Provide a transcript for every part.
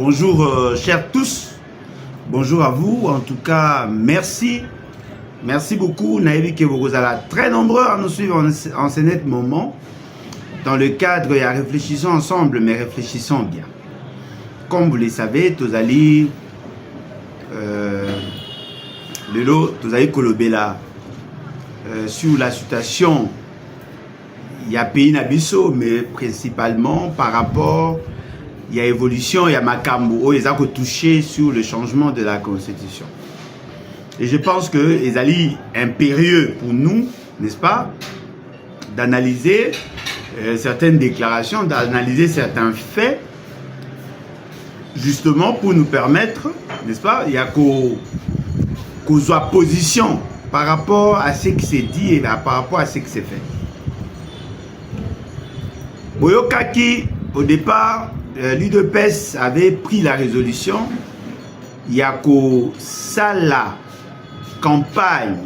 Bonjour chers tous, bonjour à vous, en tout cas merci beaucoup. Naïvi que vous êtes très nombreux à nous suivre en ce net moment. Dans le cadre, et réfléchissons ensemble, mais réfléchissons bien. Comme vous le savez, tous allez kolobela sur la situation, il y a pays Nabiso, mais principalement par rapport, il y a évolution, il y a Makambo, ils ont touché sur le changement de la Constitution. Et je pense que les alliés impérieux pour nous, n'est-ce pas, d'analyser certaines déclarations, d'analyser certains faits, justement pour nous permettre, n'est-ce pas, il y a qu'aux position par rapport à ce qui s'est dit et par rapport à ce qui s'est fait. Boyokaki, au départ, l'UDPS avait pris la résolution, il y a qu'au la campagne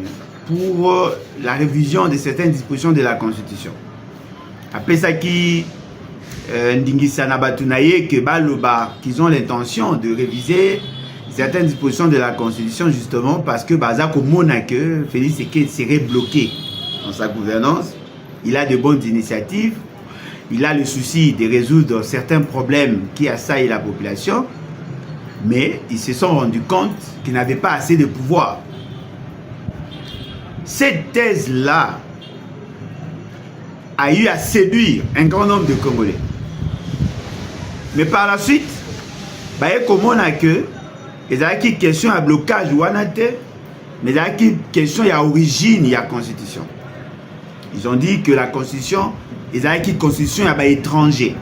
pour la révision de certaines dispositions de la Constitution. Après ça qui Ndingisa Batunaye que Baloba qu'ils ont l'intention de réviser certaines dispositions de la Constitution justement parce que Bazako Monake Félix Tshisekedi serait bloqué dans sa gouvernance. Il a de bonnes initiatives, il a le souci de résoudre certains problèmes qui assaillent la population, mais ils se sont rendus compte qu'ils n'avaient pas assez de pouvoir. Cette thèse-là a eu à séduire un grand nombre de Congolais. Mais par la suite, comme on a que il y a une question à blocage ou mais il y a une question à origine, il y a constitution. Ils ont dit que la constitution, il y a une constitution à étranger,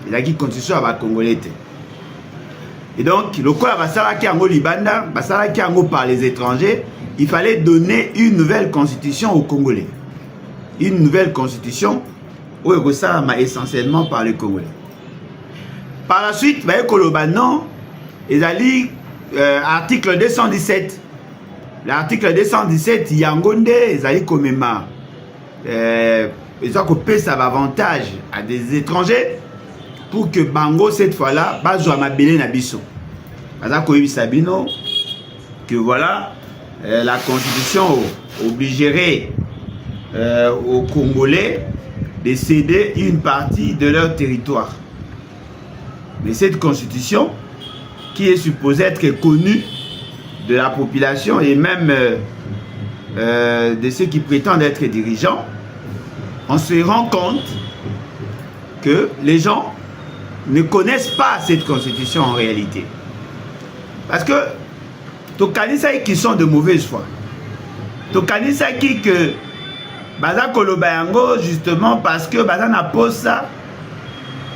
il y a une constitution à Congolais. Et donc, le quoi basala qui en Libanda, basala qui en par les étrangers, il fallait donner une nouvelle constitution aux Congolais. Une nouvelle constitution où ça essentiellement par les Congolais. Par la suite, non, ils allaient article 217. L'article 217, Yangonde, ils allaient comme ils ont coupé ça avantage à des étrangers pour que Bango cette fois-là, Bazo Amabele Nabiso. Sabino, que voilà, la constitution obligerait aux Congolais de céder une partie de leur territoire. Mais cette constitution, qui est supposée être connue de la population et même de ceux qui prétendent être dirigeants, on se rend compte que les gens ne connaissent pas cette constitution en réalité. Parce que Tokanisa qui sont de mauvaise foi. Tokanisa qui que Baza Kolobayango justement parce que Baza na posa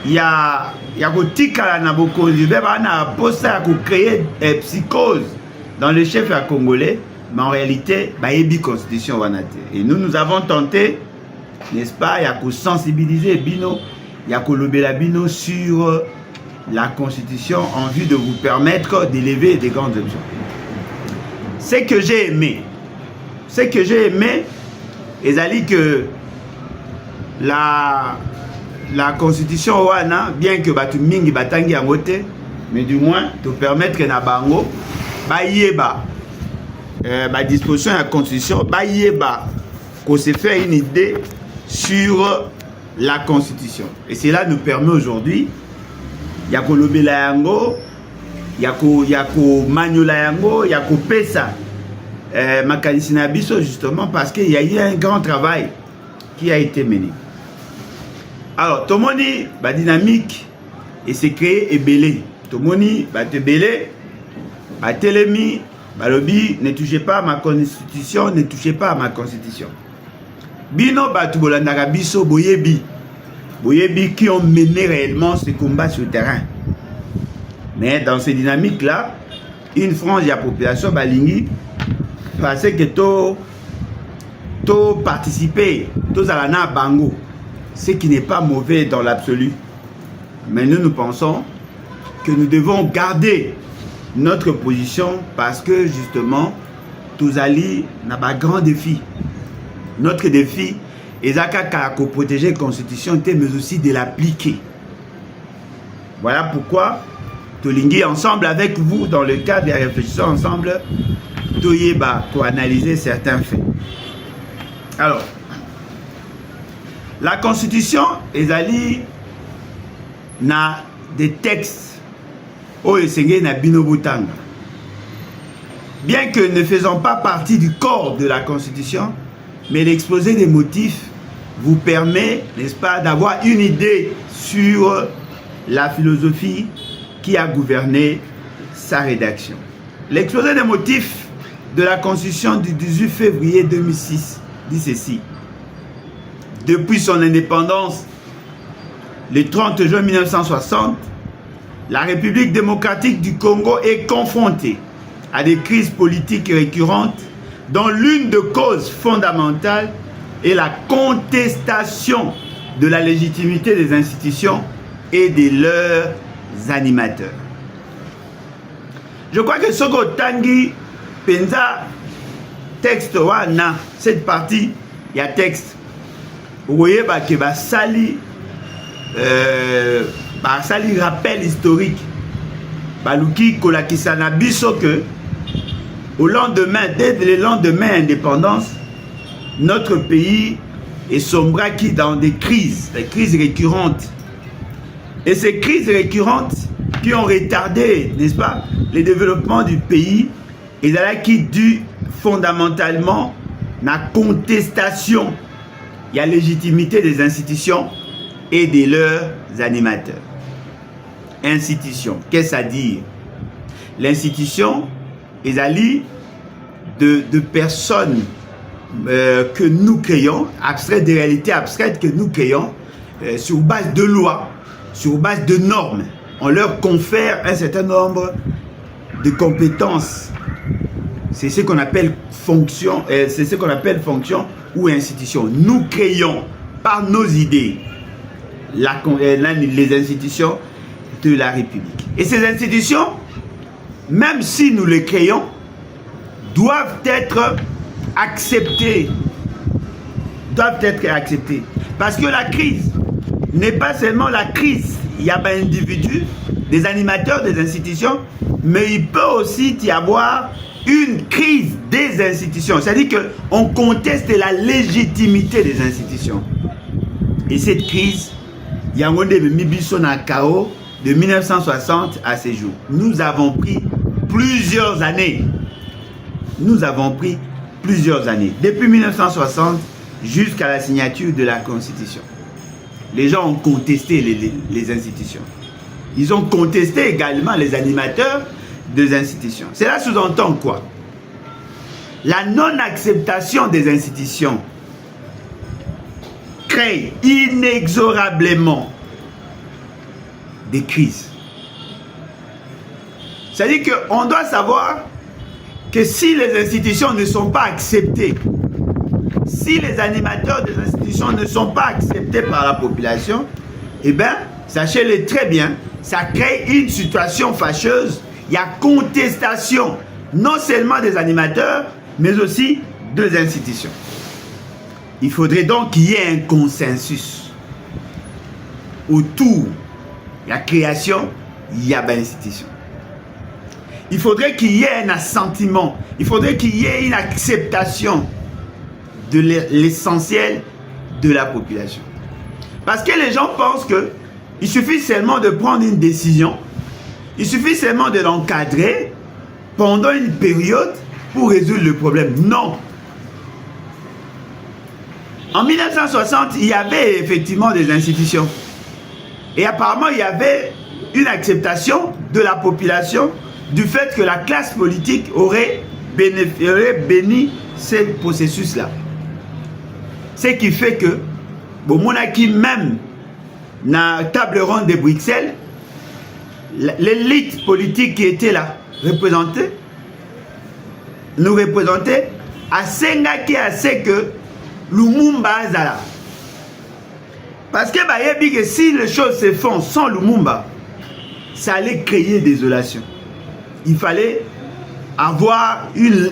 il y a kotika na bokonzi beba na posa ko créer psychose dans le chef congolais, mais en réalité bayebi constitution wanate. Et nous avons tenté, n'est-ce pas, il y a ko sensibiliser bino, il y a kolobela bino sur la constitution en vue de vous permettre d'élever des grandes options. Ce que j'ai aimé, c'est que la constitution wana, bien que batu mingi batangi angote, mais du moins te permettre que na bango bayeba ba disposition de la constitution bayeba qu'on se fait une idée sur la constitution. Et cela nous permet aujourd'hui ya kolobela yango, ya ko manyola yango, ya ko pesa makanisi na biso justement parce qu'il y a eu un grand travail qui a été mené. Alors, tout le monde dit, dynamique, et c'est créé et belé. Tout le monde dit, belé, télémi, lobby, ne touchez pas à ma constitution, ne touchez pas à ma constitution. Bino, tubolandaka biso, boyebi qui ont mené réellement ce combat sur le terrain. Mais dans ces dynamiques-là, une frange de la population, balingi, parce que tout participer, tous à la bango. Ce qui n'est pas mauvais dans l'absolu. Mais nous pensons que nous devons garder notre position parce que justement, tous alliés n'ont pas grand défi. Notre défi est de protéger la Constitution, mais aussi de l'appliquer. Voilà pourquoi Tolingi ensemble avec vous, dans le cadre des réflexions ensemble, Toyeba, pour analyser certains faits. Alors, la Constitution, ezali na des textes au Esengé na Binobutanga. Bien que ne faisant pas partie du corps de la Constitution, mais l'exposé des motifs vous permet, n'est-ce pas, d'avoir une idée sur la philosophie qui a gouverné sa rédaction. L'exposé des motifs de la Constitution du 18 février 2006 dit ceci. Depuis son indépendance, le 30 juin 1960, la République démocratique du Congo est confrontée à des crises politiques récurrentes dont l'une des causes fondamentales est la contestation de la légitimité des institutions et de leurs animateurs. Je crois que Soko Tangi Penza texte wana, cette partie, il y a texte. Vous voyez que Basali rappel historique. Baluki Kolakisana biso que au lendemain, dès le lendemain d'indépendance, notre pays est sombraki dans des crises récurrentes. Et ces crises récurrentes qui ont retardé, n'est-ce pas, le développement du pays, et là qui dû fondamentalement la contestation, il y a légitimité des institutions et de leurs animateurs. Institution, qu'est-ce que ça dit? L'institution est alliée de personnes que nous créons, abstraites, des réalités abstraites que nous créons, sur base de lois, sur base de normes. On leur confère un certain nombre de compétences. C'est ce qu'on appelle fonction, c'est ce qu'on appelle fonction ou institution. Nous créons par nos idées les institutions de la République. Et ces institutions, même si nous les créons, doivent être acceptées. Parce que la crise n'est pas seulement la crise. Il y a des individus, des animateurs des institutions, mais il peut aussi y avoir une crise des institutions. C'est-à-dire qu'on conteste la légitimité des institutions. Et cette crise, il y a un Mibiso na Kao de 1960 à ces jours. Nous avons pris plusieurs années. Depuis 1960 jusqu'à la signature de la Constitution. Les gens ont contesté les institutions. Ils ont contesté également les animateurs des institutions. Cela sous-entend quoi? La non-acceptation des institutions crée inexorablement des crises. C'est-à-dire qu'on doit savoir que si les institutions ne sont pas acceptées, si les animateurs des institutions ne sont pas acceptés par la population, eh bien, sachez-le très bien, ça crée une situation fâcheuse. Il y a contestation, non seulement des animateurs, mais aussi des institutions. Il faudrait donc qu'il y ait un consensus autour de la création, il y a une institution. Il faudrait qu'il y ait un assentiment, il faudrait qu'il y ait une acceptation de l'essentiel de la population. Parce que les gens pensent qu'il suffit seulement de prendre une décision, il suffit seulement de l'encadrer pendant une période pour résoudre le problème. Non. En 1960, il y avait effectivement des institutions. Et apparemment, il y avait une acceptation de la population du fait que la classe politique aurait béni ce processus-là. Ce qui fait que, bon, monarchie même, dans la table ronde de Bruxelles, l'élite politique qui était là, nous représentait, à Sengaki à ce que Lumumba Azala. Parce que si les choses se font sans Lumumba, ça allait créer désolation. Il fallait avoir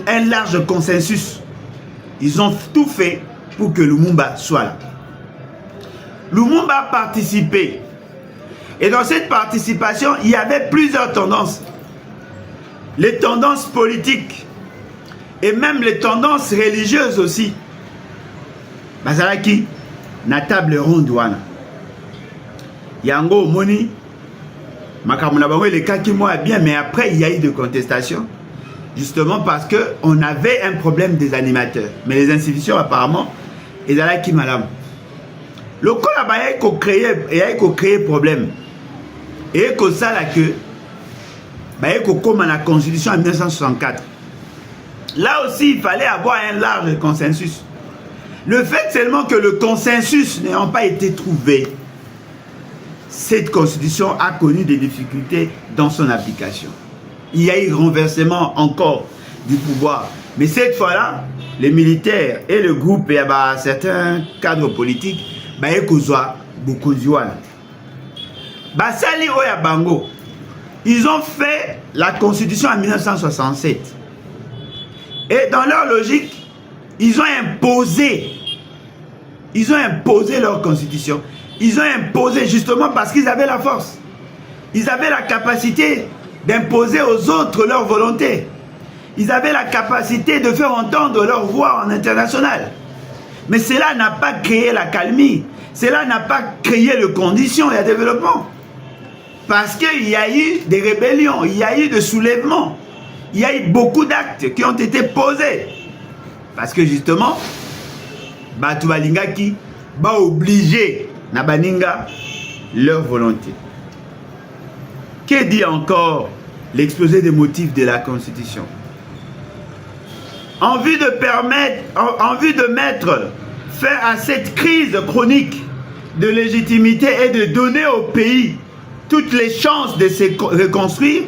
un large consensus. Ils ont tout fait pour que Lumumba soit là. Lumumba a participé. Et dans cette participation, il y avait plusieurs tendances. Les tendances politiques et même les tendances religieuses aussi. Bazalaki, na table ronde wana. Yango moni, makamuna bango le cas qui moi bien, mais après il y a eu de contestations. Justement parce qu'on avait un problème des animateurs. Mais les institutions apparemment, ils allaient qui madame. Le cas là-bas, il y a créé problème. Et que ça là que, comme la constitution en 1964. Là aussi, il fallait avoir un large consensus. Le fait seulement que le consensus n'ayant pas été trouvé, cette constitution a connu des difficultés dans son application. Il y a eu renversement encore du pouvoir. Mais cette fois-là, les militaires et le groupe et certains cadres politiques, Basali Oya Bango, ils ont fait la constitution en 1967. Et dans leur logique, ils ont imposé leur constitution. Ils ont imposé justement parce qu'ils avaient la force. Ils avaient la capacité d'imposer aux autres leur volonté. Ils avaient la capacité de faire entendre leur voix en international. Mais cela n'a pas créé la calmie. Cela n'a pas créé les conditions et le développement. Parce qu'il y a eu des rébellions, il y a eu des soulèvements. Il y a eu beaucoup d'actes qui ont été posés. Parce que justement, Batu Balingaki va obliger Nabaninga leur volonté. Que dit encore l'exposé des motifs de la Constitution? En vue de mettre fin à cette crise chronique de légitimité et de donner au pays toutes les chances de se reconstruire,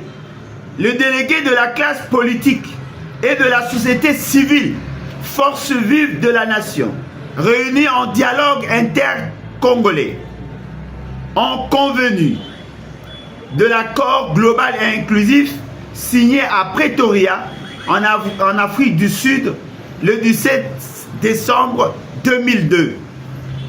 le délégué de la classe politique et de la société civile, force vive de la nation, réunis en dialogue inter-congolais, ont convenu de l'accord global et inclusif signé à Pretoria, en Afrique du Sud, le 17 décembre 2002,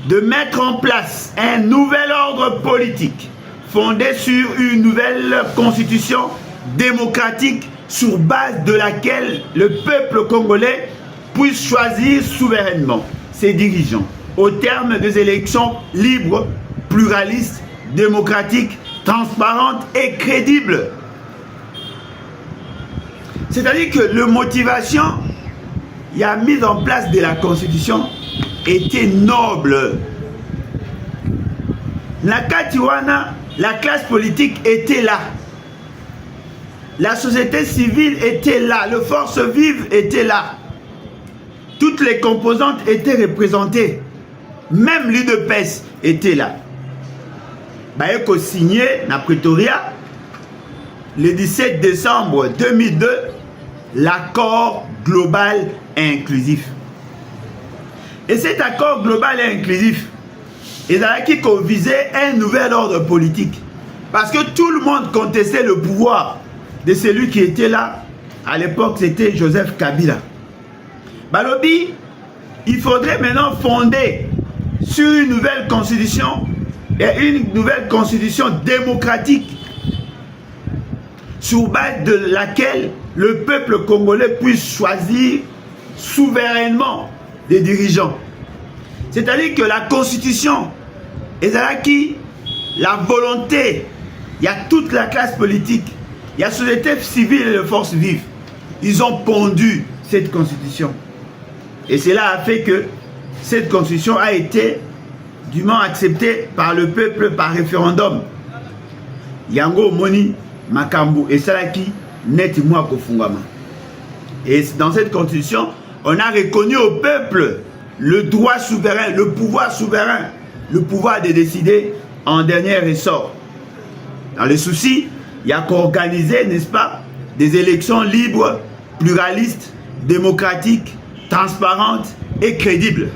de mettre en place un nouvel ordre politique fondé sur une nouvelle constitution démocratique sur base de laquelle le peuple congolais puisse choisir souverainement ses dirigeants au terme des élections libres, pluralistes, démocratiques, transparentes et crédibles. C'est-à-dire que la motivation, il y a mise en place de la constitution était noble. Nakatiwana, la classe politique était là. La société civile était là. Les forces vives étaient là. Toutes les composantes étaient représentées. Même l'UDPS était là. Baeko signé na Pretoria le 17 décembre 2002 l'accord global et inclusif. Et cet accord global et inclusif, il a qui visait un nouvel ordre politique. Parce que tout le monde contestait le pouvoir de celui qui était là. À l'époque, c'était Joseph Kabila. Balobi, il faudrait maintenant fonder sur une nouvelle constitution et une nouvelle constitution démocratique sur base de laquelle le peuple congolais puisse choisir souverainement des dirigeants. C'est-à-dire que la constitution, qui la volonté, il y a toute la classe politique, il y a la société civile et les forces vives. Ils ont pondu cette constitution. Et cela a fait que cette constitution a été dûment acceptée par le peuple par référendum. Yango Moni, Makambu et Salaki, net moi kofungama. Et dans cette constitution, on a reconnu au peuple le droit souverain, le pouvoir de décider en dernier ressort. Dans le souci, il y a qu'organiser, n'est-ce pas, des élections libres, pluralistes, démocratiques, transparentes et crédibles.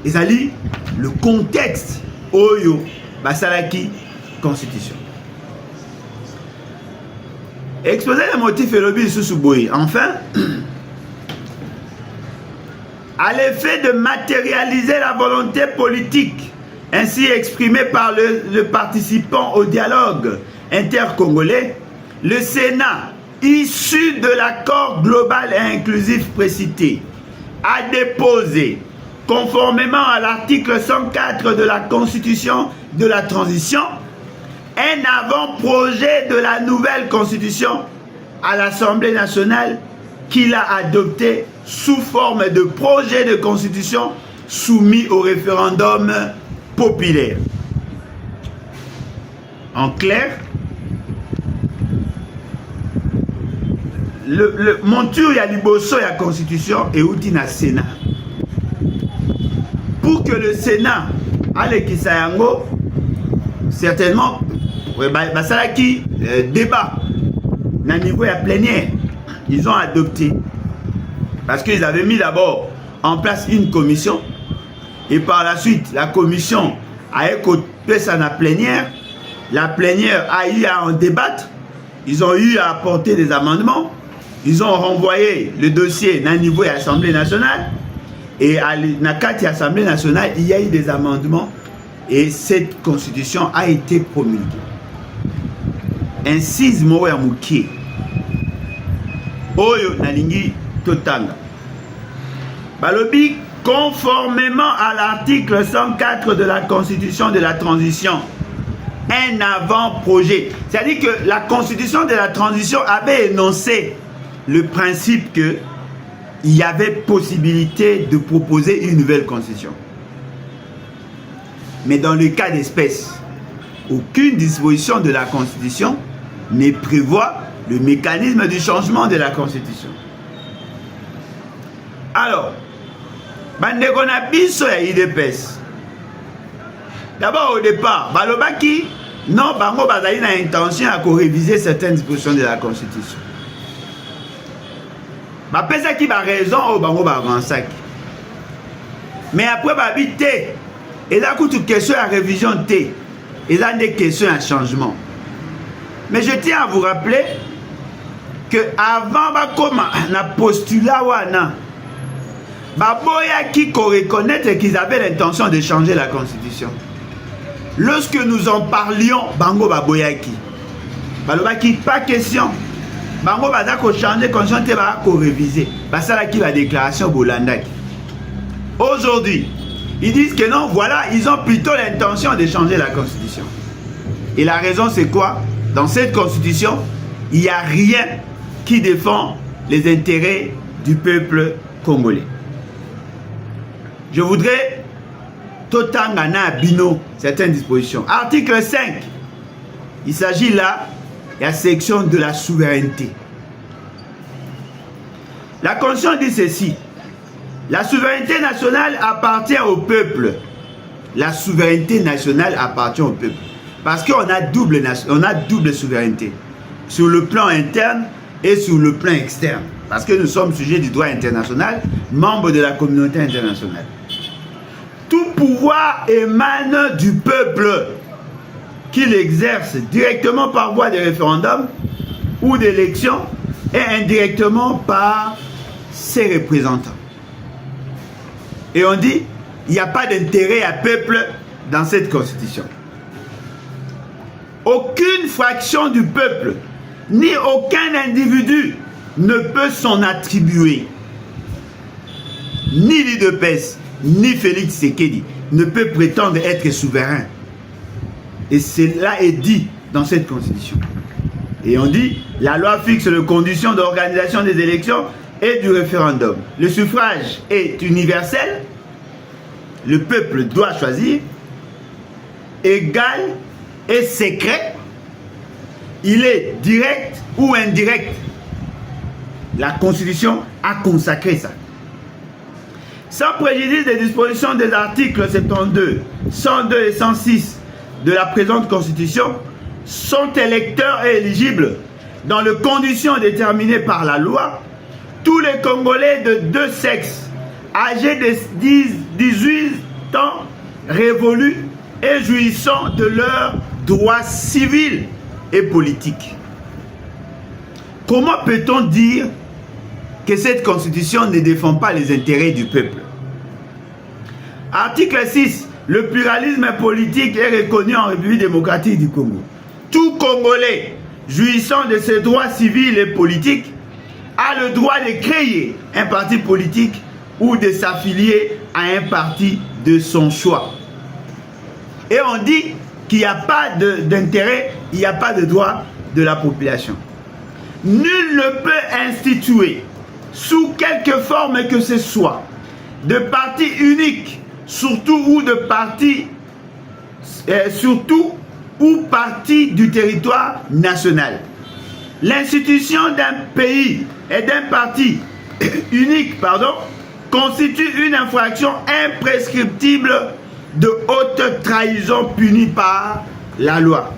Et ça dit le contexte Oyo Basalaki Constitution. Exposer les motifs et lobby sous Boy. Enfin, à l'effet de matérialiser la volonté politique ainsi exprimé par le participant au dialogue intercongolais, le Sénat, issu de l'accord global et inclusif précité, a déposé, conformément à l'article 104 de la Constitution de la transition, un avant-projet de la nouvelle Constitution à l'Assemblée nationale qu'il a adopté sous forme de projet de Constitution soumis au référendum populaire. En clair, le monture ya liboso ya Constitution et outi na Sénat. Pour que le Sénat alekisa yango, certainement, basalaki débat na niveau ya plénière. Ils ont adopté. Parce qu'ils avaient mis d'abord en place une commission. Et par la suite, la commission a écouté ça dans la plénière. La plénière a eu à en débattre. Ils ont eu à apporter des amendements. Ils ont renvoyé le dossier dans le niveau de l'Assemblée nationale. Et à l'Assemblée nationale, il y a eu des amendements. Et cette constitution a été promulguée. Ainsi, Moya Mouké. Oyo Nalingi Totanga. Balobi, conformément à l'article 104 de la Constitution de la transition, un avant-projet. C'est-à-dire que la Constitution de la transition avait énoncé le principe qu'il y avait possibilité de proposer une nouvelle Constitution. Mais dans le cas d'espèce, aucune disposition de la Constitution ne prévoit le mécanisme du changement de la Constitution. Alors, bandeko na biso ya IDPS. D'abord au départ, balobaki non bango bazali na intention à réviser certaines dispositions de la Constitution. Bapesa ki ba raison au bango ba avansaki. Mais après babi te, et là kutu question à révision te, et là des questions à changement. Mais je tiens à vous rappeler que avant bakoma na postulat wana baboya qui reconnaître qu'ils avaient l'intention de changer la Constitution. Lorsque nous en parlions, bango baboyaki. Balobaki pas question. Bango baza ko changer Constitution te ba ko réviser. Basala ki la déclaration bolandaki. Aujourd'hui, ils disent que non, voilà, ils ont plutôt l'intention de changer la Constitution. Et la raison c'est quoi? Dans cette Constitution, il n'y a rien qui défend les intérêts du peuple congolais. Je voudrais totangana bino certaines dispositions. Article 5. Il s'agit là de la section de la souveraineté. La Constitution dit ceci. La souveraineté nationale appartient au peuple. La souveraineté nationale appartient au peuple. Parce qu'on a double souveraineté. Sur le plan interne et sur le plan externe. Parce que nous sommes sujets du droit international, membres de la communauté internationale. Tout pouvoir émane du peuple qu'il exerce directement par voie de référendum ou d'élection et indirectement par ses représentants. Et on dit, il n'y a pas d'intérêt à peuple dans cette constitution. Aucune fraction du peuple, ni aucun individu ne peut s'en attribuer. Ni l'IDPS, ni Félix Tshisekedi ne peut prétendre être souverain. Et cela est dit dans cette constitution. Et on dit, la loi fixe les conditions d'organisation des élections et du référendum. Le suffrage est universel, le peuple doit choisir, égal et secret, il est direct ou indirect. La Constitution a consacré ça. Sans préjudice des dispositions des articles 72, 102 et 106 de la présente Constitution, sont électeurs et éligibles dans les conditions déterminées par la loi tous les Congolais de deux sexes âgés de 18 ans révolus et jouissant de leurs droits civils et politiques. Comment peut-on dire que cette constitution ne défend pas les intérêts du peuple? Article 6. le pluralisme politique est reconnu en République démocratique du Congo. Tout Congolais jouissant de ses droits civils et politiques a le droit de créer un parti politique ou de s'affilier à un parti de son choix. Et on dit qu'il n'y a pas d'intérêt, il n'y a pas de droit de la population. Nul ne peut instituer, sous quelque forme que ce soit, de parti unique, surtout ou parti du territoire national. L'institution d'un pays et d'un parti unique, constitue une infraction imprescriptible de haute trahison punie par la loi.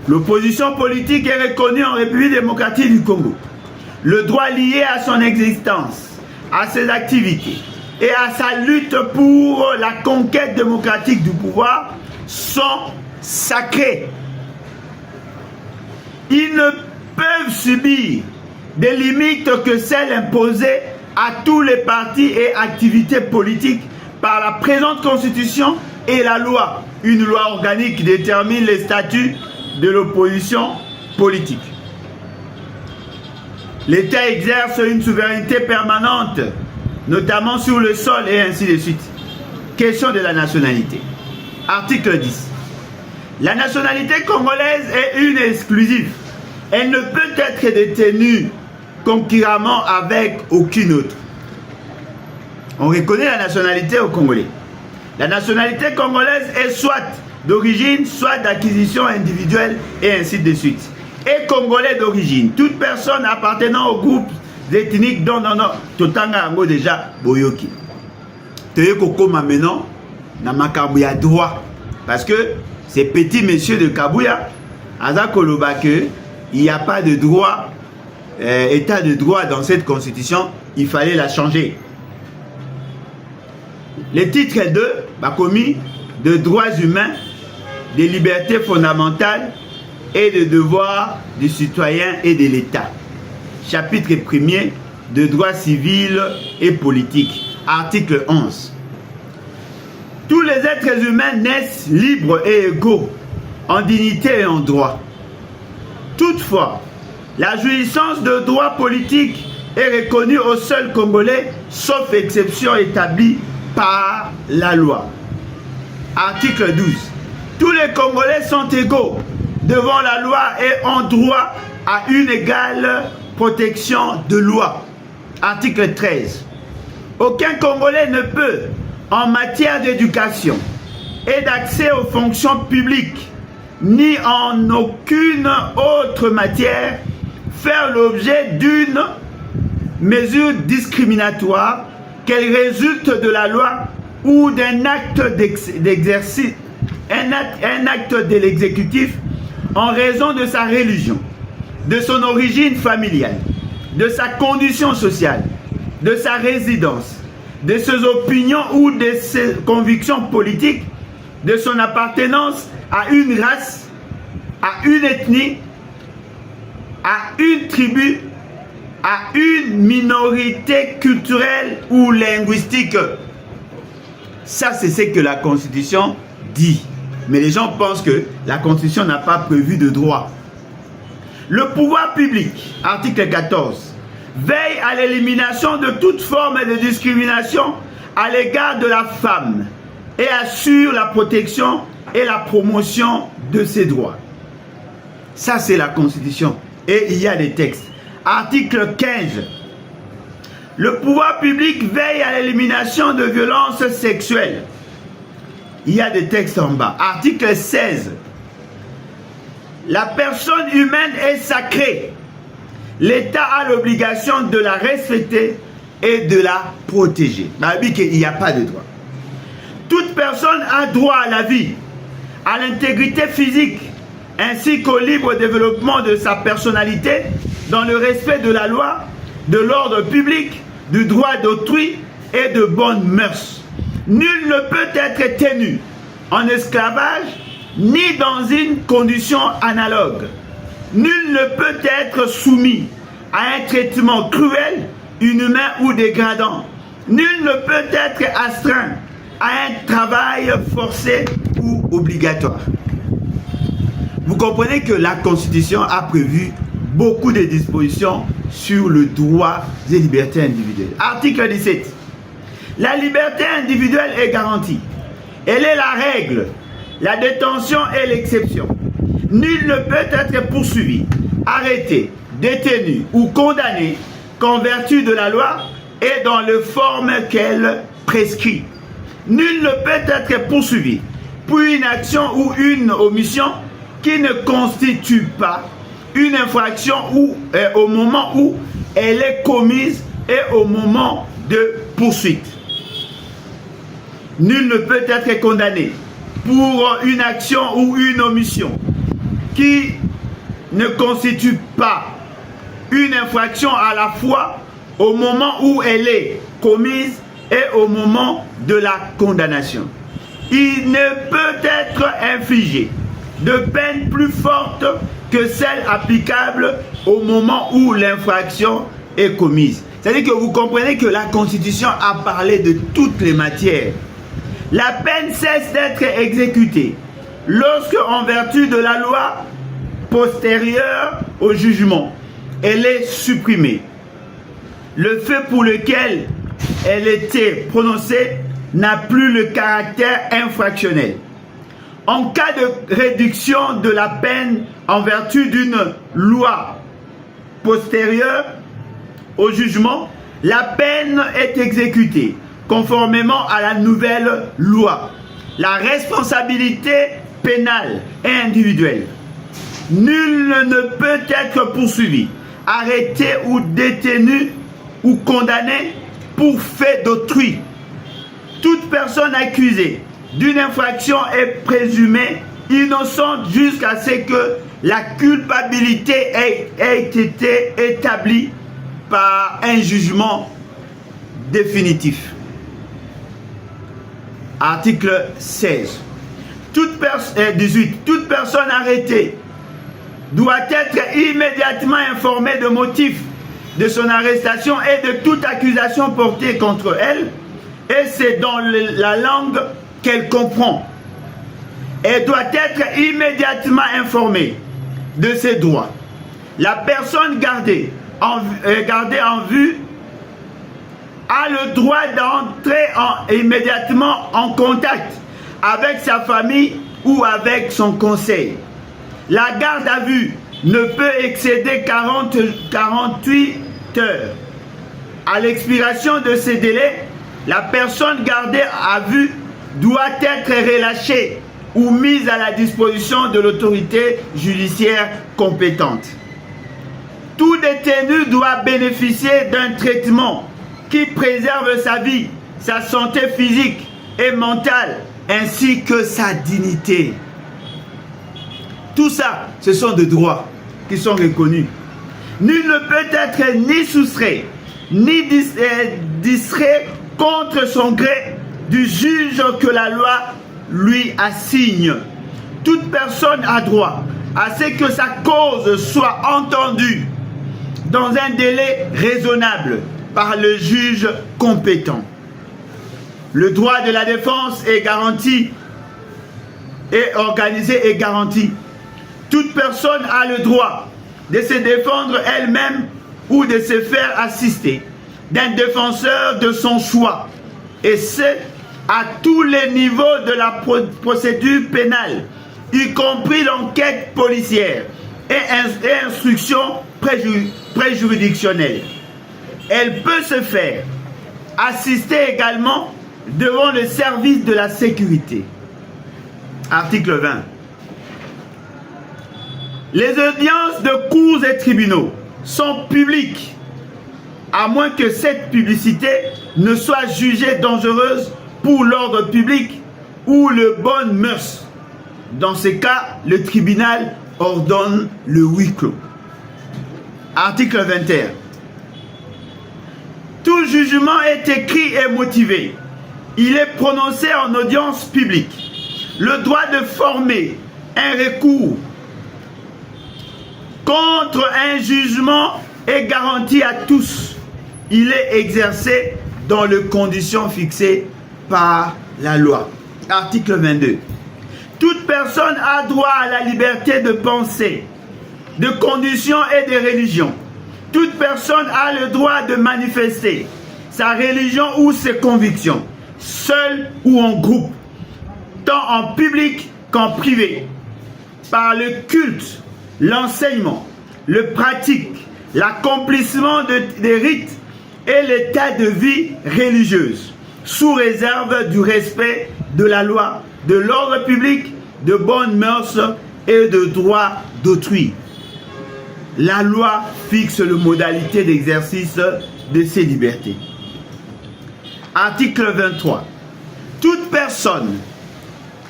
L'opposition politique est reconnue en République démocratique du Congo. Le droit lié à son existence, à ses activités et à sa lutte pour la conquête démocratique du pouvoir sont sacrés. Ils ne peuvent subir des limites que celles imposées à tous les partis et activités politiques par la présente constitution et la loi. Une loi organique qui détermine les statuts de l'opposition politique. L'État exerce une souveraineté permanente, notamment sur le sol et ainsi de suite. Question de la nationalité. Article 10. La nationalité congolaise est une exclusive. Elle ne peut être détenue concurremment avec aucune autre. On reconnaît la nationalité aux Congolais. La nationalité congolaise est soit d'origine, soit d'acquisition individuelle et ainsi de suite. Et Congolais d'origine, toute personne appartenant au groupe ethnique dont Totanga Ango déjà Boyoki. Teye kokoma maintenant na makambo ya droit parce que ces petits messieurs de Kabuya aza koloba que il n'y a pas de droit état de droit dans cette constitution, il fallait la changer. Le titre 2 commis de droits humains, des libertés fondamentales et des devoirs du citoyen et de l'État. Chapitre 1er de droits civils et politiques. Article 11. Tous les êtres humains naissent libres et égaux en dignité et en droit. Toutefois, la jouissance de droits politiques est reconnue aux seuls Congolais, sauf exception établie par la loi. Article 12. Tous les Congolais sont égaux devant la loi et ont droit à une égale protection de loi. Article 13. Aucun Congolais ne peut, en matière d'éducation et d'accès aux fonctions publiques, ni en aucune autre matière, faire l'objet d'une mesure discriminatoire qu'elle résulte de la loi ou d'un acte d'exercice, un acte de l'exécutif en raison de sa religion, de son origine familiale, de sa condition sociale, de sa résidence, de ses opinions ou de ses convictions politiques, de son appartenance à une race, à une ethnie, à une tribu, à une minorité culturelle ou linguistique. Ça, c'est ce que la Constitution dit. Mais les gens pensent que la Constitution n'a pas prévu de droit. Le pouvoir public, article 14, veille à l'élimination de toute forme de discrimination à l'égard de la femme et assure la protection et la promotion de ses droits. Ça, c'est la Constitution. Et il y a des textes. Article 15. Le pouvoir public veille à l'élimination de violences sexuelles. Il y a des textes en bas. Article 16. La personne humaine est sacrée. L'État a l'obligation de la respecter et de la protéger. Il n'y a pas de droit. Toute personne a droit à la vie, à l'intégrité physique, ainsi qu'au libre développement de sa personnalité dans le respect de la loi, de l'ordre public, du droit d'autrui et de bonnes mœurs. Nul ne peut être tenu en esclavage ni dans une condition analogue. Nul ne peut être soumis à un traitement cruel, inhumain ou dégradant. Nul ne peut être astreint à un travail forcé ou obligatoire. Vous comprenez que la Constitution a prévu beaucoup de dispositions sur le droit et libertés individuelles. Article 17. La liberté individuelle est garantie. Elle est la règle. La détention est l'exception. Nul ne peut être poursuivi, arrêté, détenu ou condamné qu'en vertu de la loi et dans les formes qu'elle prescrit. Nul ne peut être poursuivi pour une action ou une omission qui ne constitue pas une infraction au moment où elle est commise et au moment de poursuite. Nul ne peut être condamné pour une action ou une omission qui ne constitue pas une infraction à la fois au moment où elle est commise et au moment de la condamnation. Il ne peut être infligé de peine plus forte que celle applicable au moment où l'infraction est commise. C'est-à-dire que vous comprenez que la Constitution a parlé de toutes les matières. La peine cesse d'être exécutée lorsque, en vertu de la loi postérieure au jugement, elle est supprimée. Le fait pour lequel elle était prononcée n'a plus le caractère infractionnel. En cas de réduction de la peine en vertu d'une loi postérieure au jugement, la peine est exécutée conformément à la nouvelle loi. La responsabilité pénale est individuelle. Nul ne peut être poursuivi, arrêté ou détenu ou condamné pour fait d'autrui. Toute personne accusée d'une infraction est présumée innocente jusqu'à ce que la culpabilité ait été établie par un jugement définitif. Article 16. 18. Toute personne arrêtée doit être immédiatement informée de motifs de son arrestation et de toute accusation portée contre elle, et c'est dans la langue qu'elle comprend. Elle doit être immédiatement informée de ses droits. La personne gardée en vue a le droit d'entrer immédiatement en contact avec sa famille ou avec son conseil. La garde à vue ne peut excéder 48 heures. À l'expiration de ces délais, la personne gardée à vue doit être relâchée ou mise à la disposition de l'autorité judiciaire compétente. Tout détenu doit bénéficier d'un traitement qui préserve sa vie, sa santé physique et mentale, ainsi que sa dignité. Tout ça, ce sont des droits qui sont reconnus. Nul ne peut être ni soustrait, ni distrait contre son gré du juge que la loi lui assigne. Toute personne a droit à ce que sa cause soit entendue dans un délai raisonnable par le juge compétent. Le droit de la défense est garanti et organisé et garanti. Toute personne a le droit de se défendre elle-même ou de se faire assister d'un défenseur de son choix, et ce, à tous les niveaux de la procédure pénale, y compris l'enquête policière et instruction préjuridictionnelle. Elle peut se faire assister également devant le service de la sécurité. Article 20. Les audiences de cours et tribunaux sont publiques, à moins que cette publicité ne soit jugée dangereuse pour l'ordre public ou le bonnes mœurs. Dans ce cas, le tribunal ordonne le huis clos. Article 21. Tout jugement est écrit et motivé. Il est prononcé en audience publique. Le droit de former un recours contre un jugement est garanti à tous. Il est exercé dans les conditions fixées par la loi. Article 22. Toute personne a droit à la liberté de pensée, de conditions et de religion. Toute personne a le droit de manifester sa religion ou ses convictions, seul ou en groupe, tant en public qu'en privé, par le culte, l'enseignement, le pratique, l'accomplissement des rites et l'état de vie religieuse, sous réserve du respect de la loi, de l'ordre public, de bonnes mœurs et de droits d'autrui. La loi fixe les modalités d'exercice de ces libertés. Article 23. Toute personne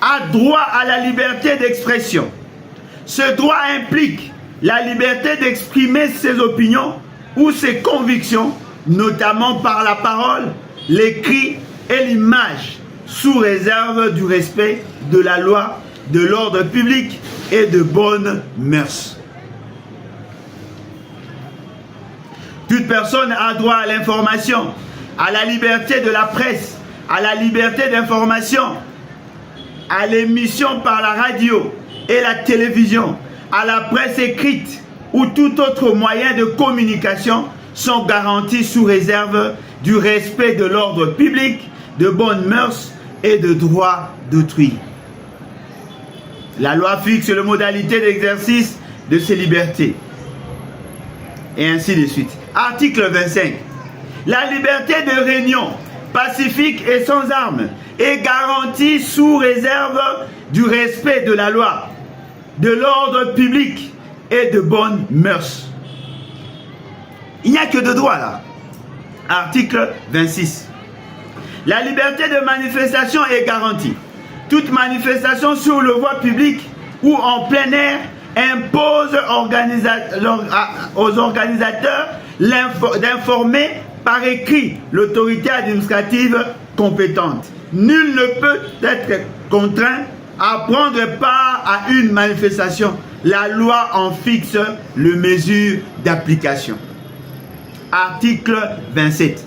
a droit à la liberté d'expression. Ce droit implique la liberté d'exprimer ses opinions ou ses convictions, notamment par la parole, l'écrit et l'image, sous réserve du respect de la loi, de l'ordre public et de bonnes mœurs. Toute personne a droit à l'information, à la liberté de la presse, à la liberté d'information, à l'émission par la radio et la télévision, à la presse écrite ou tout autre moyen de communication sont garantis sous réserve du respect de l'ordre public, de bonnes mœurs et de droits d'autrui. La loi fixe les modalités d'exercice de ces libertés. Et ainsi de suite. Article 25. La liberté de réunion pacifique et sans armes est garantie sous réserve du respect de la loi, de l'ordre public et de bonnes mœurs. Il n'y a que deux droits là. Article 26. La liberté de manifestation est garantie. Toute manifestation sur le voie publique ou en plein air impose aux organisateurs d'informer par écrit l'autorité administrative compétente. Nul ne peut être contraint à prendre part à une manifestation. La loi en fixe les mesures d'application. Article 27.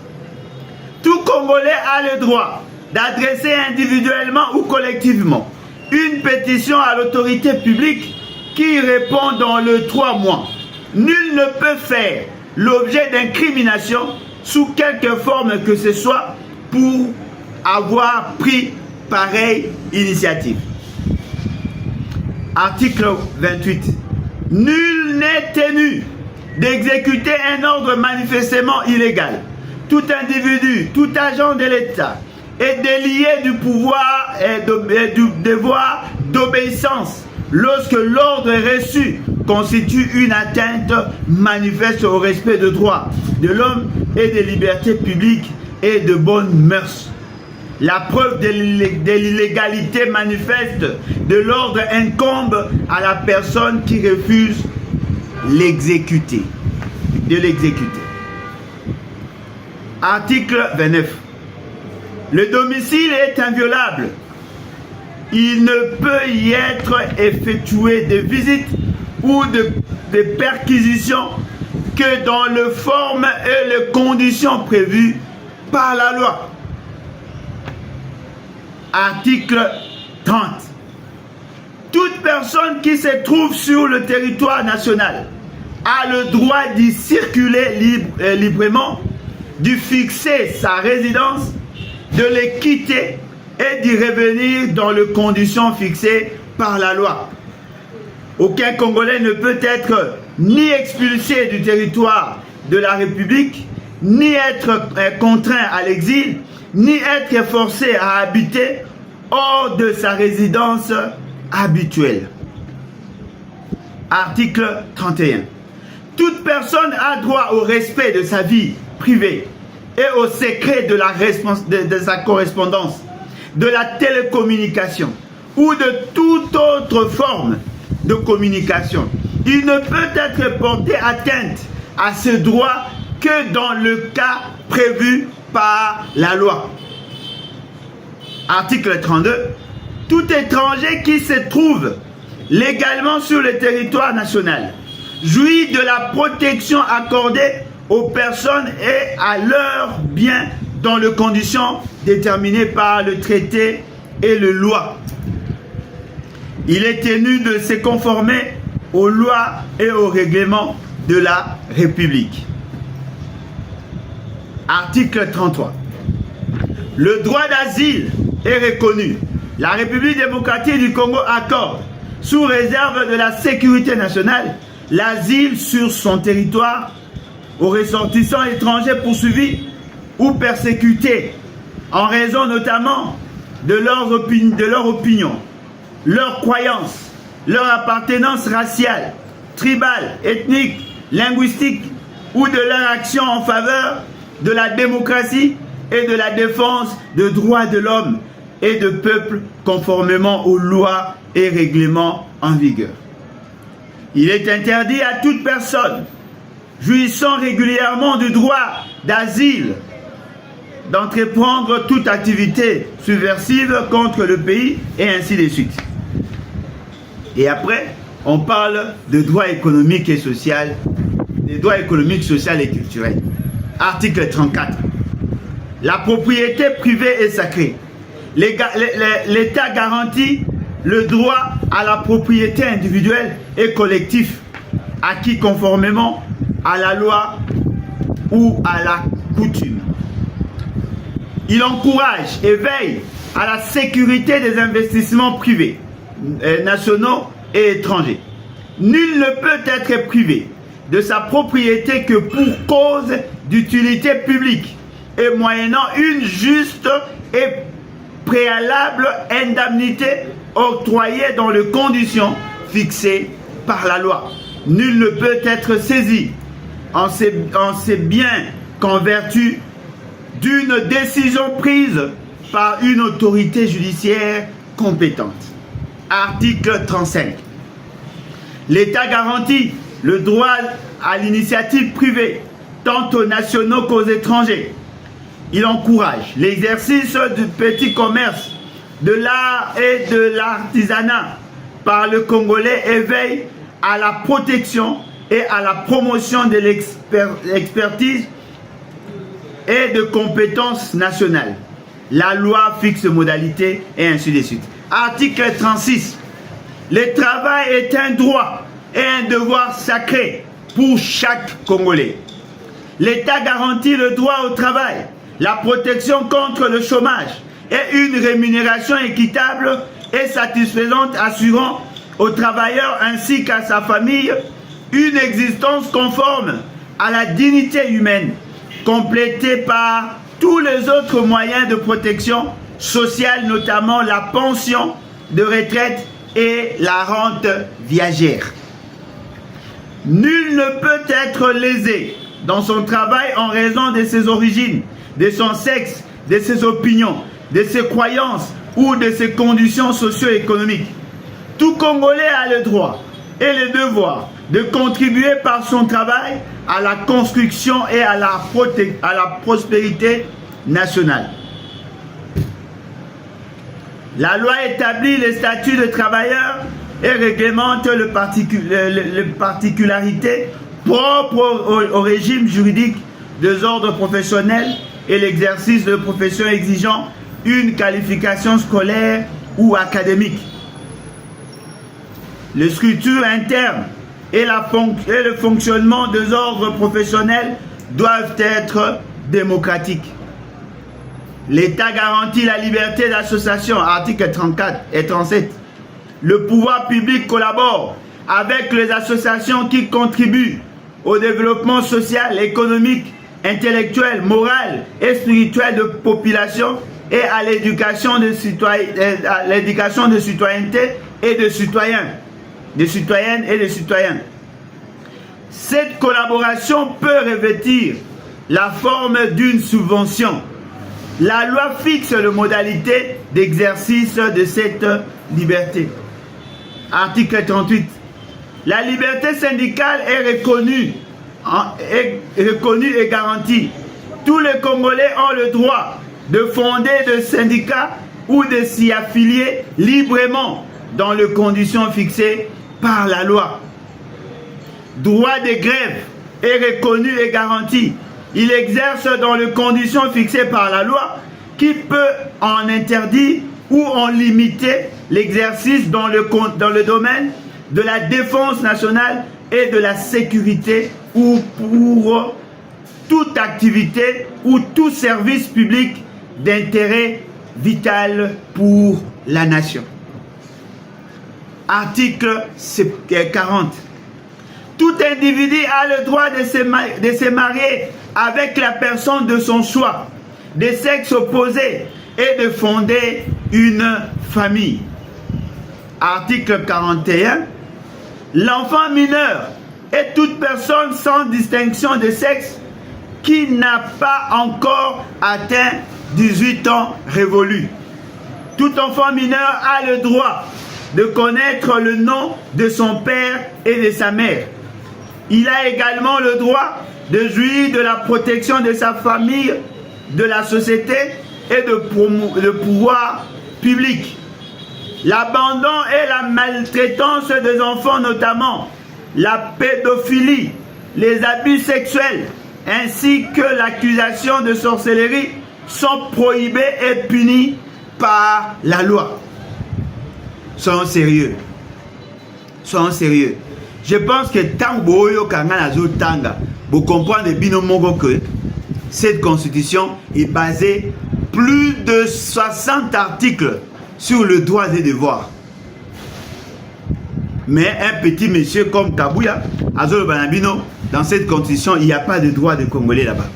Tout Congolais a le droit d'adresser individuellement ou collectivement une pétition à l'autorité publique qui répond dans les 3 mois. Nul ne peut faire l'objet d'incrimination sous quelque forme que ce soit pour avoir pris pareille initiative. Article 28. Nul n'est tenu d'exécuter un ordre manifestement illégal. Tout individu, tout agent de l'État est délié du pouvoir et du devoir d'obéissance lorsque l'ordre reçu constitue une atteinte manifeste au respect des droits de l'homme et des libertés publiques et de bonnes mœurs. La preuve de l'illégalité manifeste de l'ordre incombe à la personne qui refuse de l'exécuter. Article 29. Le domicile est inviolable. Il ne peut y être effectué de visites ou de perquisitions que dans les formes et les conditions prévues par la loi. Article 30. Toute personne qui se trouve sur le territoire national a le droit d'y circuler librement, d'y fixer sa résidence, de les quitter et d'y revenir dans les conditions fixées par la loi. Aucun Congolais ne peut être ni expulsé du territoire de la République, ni être contraint à l'exil, ni être forcé à habiter hors de sa résidence habituelle. Article 31. Toute personne a droit au respect de sa vie privée et au secret de sa correspondance, de la télécommunication ou de toute autre forme de communication. Il ne peut être porté atteinte à ce droit que dans le cas prévu par la loi. Article 32. Tout étranger qui se trouve légalement sur le territoire national jouit de la protection accordée aux personnes et à leurs biens dans les conditions déterminés par le traité et les lois. Il est tenu de se conformer aux lois et aux règlements de la République. Article 33. Le droit d'asile est reconnu. La République démocratique du Congo accorde, sous réserve de la sécurité nationale, l'asile sur son territoire aux ressortissants étrangers poursuivis ou persécutés en raison notamment de leur opinion, leur croyance, leur appartenance raciale, tribale, ethnique, linguistique ou de leur action en faveur de la démocratie et de la défense des droits de l'homme et de peuple conformément aux lois et règlements en vigueur. Il est interdit à toute personne jouissant régulièrement du droit d'asile d'entreprendre toute activité subversive contre le pays et ainsi de suite. Et après, on parle de droits économiques et sociaux, des droits économiques, sociaux et culturels. Article 34. La propriété privée est sacrée. L'État garantit le droit à la propriété individuelle et collective acquis conformément à la loi ou à la coutume. Il encourage et veille à la sécurité des investissements privés, nationaux et étrangers. Nul ne peut être privé de sa propriété que pour cause d'utilité publique et moyennant une juste et préalable indemnité octroyée dans les conditions fixées par la loi. Nul ne peut être saisi en ses biens qu'en vertu d'une décision prise par une autorité judiciaire compétente. Article 35. L'État garantit le droit à l'initiative privée, tant aux nationaux qu'aux étrangers. Il encourage l'exercice du petit commerce, de l'art et de l'artisanat par le Congolais et veille à la protection et à la promotion de l'expertise et de compétences nationales. La loi fixe modalités et ainsi de suite. Article 36. Le travail est un droit et un devoir sacré pour chaque Congolais. L'État garantit le droit au travail, la protection contre le chômage et une rémunération équitable et satisfaisante assurant aux travailleurs ainsi qu'à sa famille une existence conforme à la dignité humaine, complétée par tous les autres moyens de protection sociale, notamment la pension de retraite et la rente viagère. Nul ne peut être lésé dans son travail en raison de ses origines, de son sexe, de ses opinions, de ses croyances ou de ses conditions socio-économiques. Tout Congolais a le droit et le devoir de contribuer par son travail à la construction et à la prospérité nationale. La loi établit les statuts de travailleurs et réglemente les particularités propres au régime juridique des ordres professionnels et l'exercice de professions exigeant une qualification scolaire ou académique. Les structures internes et le fonctionnement des ordres professionnels doivent être démocratiques. L'État garantit la liberté d'association, articles 34 et 37. Le pouvoir public collabore avec les associations qui contribuent au développement social, économique, intellectuel, moral et spirituel de population et à l'éducation de citoyenneté et de citoyens, de citoyennes et de citoyens. Cette collaboration peut revêtir la forme d'une subvention. La loi fixe les modalités d'exercice de cette liberté. Article 38. La liberté syndicale est reconnue et garantie. Tous les Congolais ont le droit de fonder des syndicats ou de s'y affilier librement dans les conditions fixées par la loi. Droit de grève est reconnu et garanti. Il exerce dans les conditions fixées par la loi qui peut en interdire ou en limiter l'exercice dans le domaine de la défense nationale et de la sécurité ou pour toute activité ou tout service public d'intérêt vital pour la nation. Article 40. Tout individu a le droit de se marier avec la personne de son choix, de sexe opposé et de fonder une famille. Article 41. L'enfant mineur est toute personne sans distinction de sexe qui n'a pas encore atteint 18 ans révolus. Tout enfant mineur a le droit de connaître le nom de son père et de sa mère. Il a également le droit de jouir de la protection de sa famille, de la société et de pouvoir public. L'abandon et la maltraitance des enfants, notamment la pédophilie, les abus sexuels, ainsi que l'accusation de sorcellerie, sont prohibés et punis par la loi. Soyons sérieux. Soyons sérieux. Je pense que tant que vous comprenez bien que cette constitution est basée plus de 60 articles sur le droit et devoir. Mais un petit monsieur comme Kabouya, Azolo Banabino, dans cette constitution, il n'y a pas de droit de Congolais là-bas.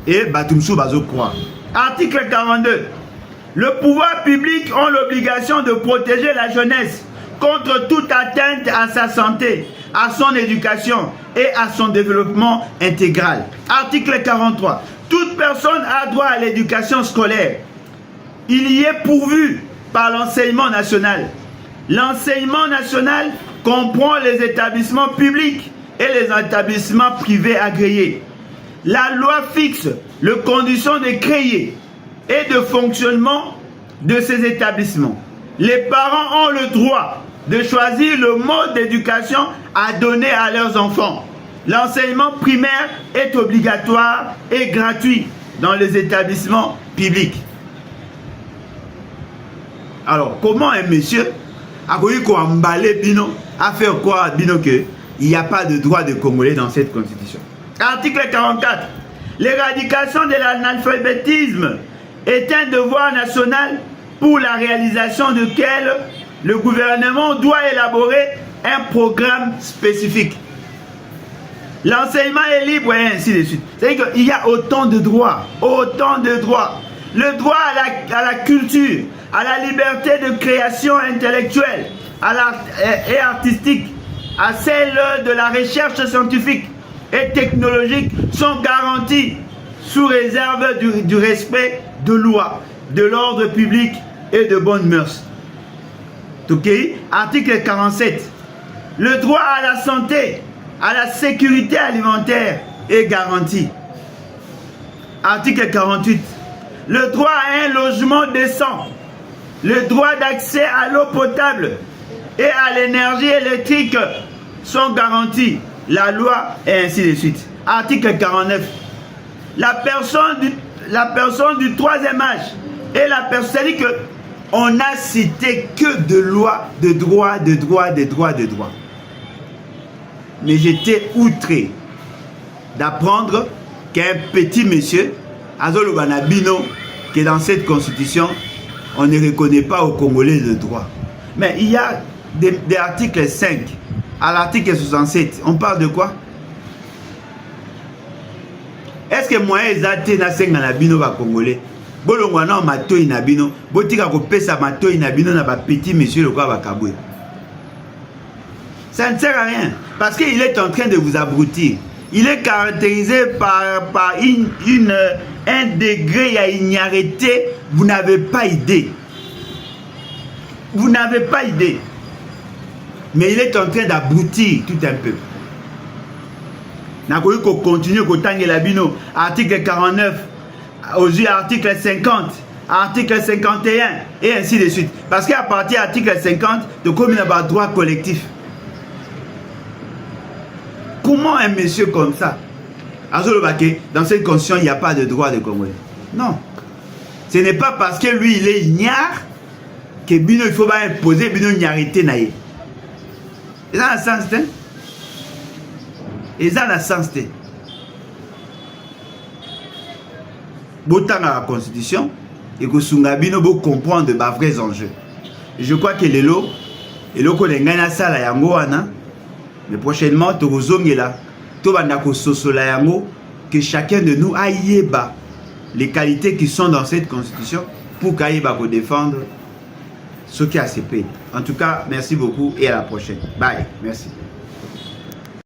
Et Batumsou Bazo croit. Article 42. Le pouvoir public a l'obligation de protéger la jeunesse contre toute atteinte à sa santé, à son éducation et à son développement intégral. Article 43. Toute personne a droit à l'éducation scolaire. Il y est pourvu par l'enseignement national. L'enseignement national comprend les établissements publics et les établissements privés agréés. La loi fixe les conditions de créer et de fonctionnement de ces établissements. Les parents ont le droit de choisir le mode d'éducation à donner à leurs enfants. L'enseignement primaire est obligatoire et gratuit dans les établissements publics. Alors, comment un monsieur a emballé Bino à faire quoi Bino que il n'y a pas de droit de Congolais dans cette constitution. Article 44. L'éradication de l'analphabétisme est un devoir national pour la réalisation duquel le gouvernement doit élaborer un programme spécifique. L'enseignement est libre et ainsi de suite. C'est-à-dire qu'il y a autant de droits, autant de droits. Le droit à la culture, à la liberté de création intellectuelle et artistique, à celle de la recherche scientifique et technologique sont garantis sous réserve du respect de loi, de l'ordre public et de bonnes mœurs. Okay? Article 47. Le droit à la santé, à la sécurité alimentaire est garanti. Article 48. Le droit à un logement décent, le droit d'accès à l'eau potable et à l'énergie électrique sont garantis. La loi et ainsi de suite. Article 49. La personne du troisième âge et la personne, c'est-à-dire qu'on n'a cité que de lois, de droits. Mais j'étais outré d'apprendre qu'un petit monsieur, Azolo Banabino, qui est dans cette constitution, on ne reconnaît pas aux Congolais le droit. Mais il y a des articles 5 à l'article 67. On parle de quoi? Est-ce que moi, Ezate na senga na bino ba Congolais? Bolongwa na matoi na bino, botika ko pesa matoi na bino na ba petit monsieur le quoi ba Kaboué. Ça ne sert à rien parce qu'il est en train de vous abrutir. Il est caractérisé par un degré à ignorité. Vous n'avez pas idée. Vous n'avez pas idée. Mais il est en train d'abrutir tout un peu. Nous allons continuer à la bino. Article 49, aujourd'hui article 50, article 51 et ainsi de suite. Parce qu'à partir de l'article 50, de combien de droit collectif. Comment un monsieur comme ça, dans cette constitution, il n'y a pas de droit de Congolais? Non. Ce n'est pas parce que lui, il est ignare que bino, il faut pas imposer bino ignarité naïe. Et ça a un sens, hein? Et ça a un sens, hein? Botan à la constitution et que Sungabino peut comprendre de vrais enjeux. Et je crois que les lots, et l'eau qu'on a gagné ça la yango ana, mais prochainement tu vas là, tu vas nako soso la yango, que chacun de nous aille bas les qualités qui sont dans cette constitution pour qu'il va défendre ce qui a ses pays. En tout cas, merci beaucoup et à la prochaine. Bye, merci.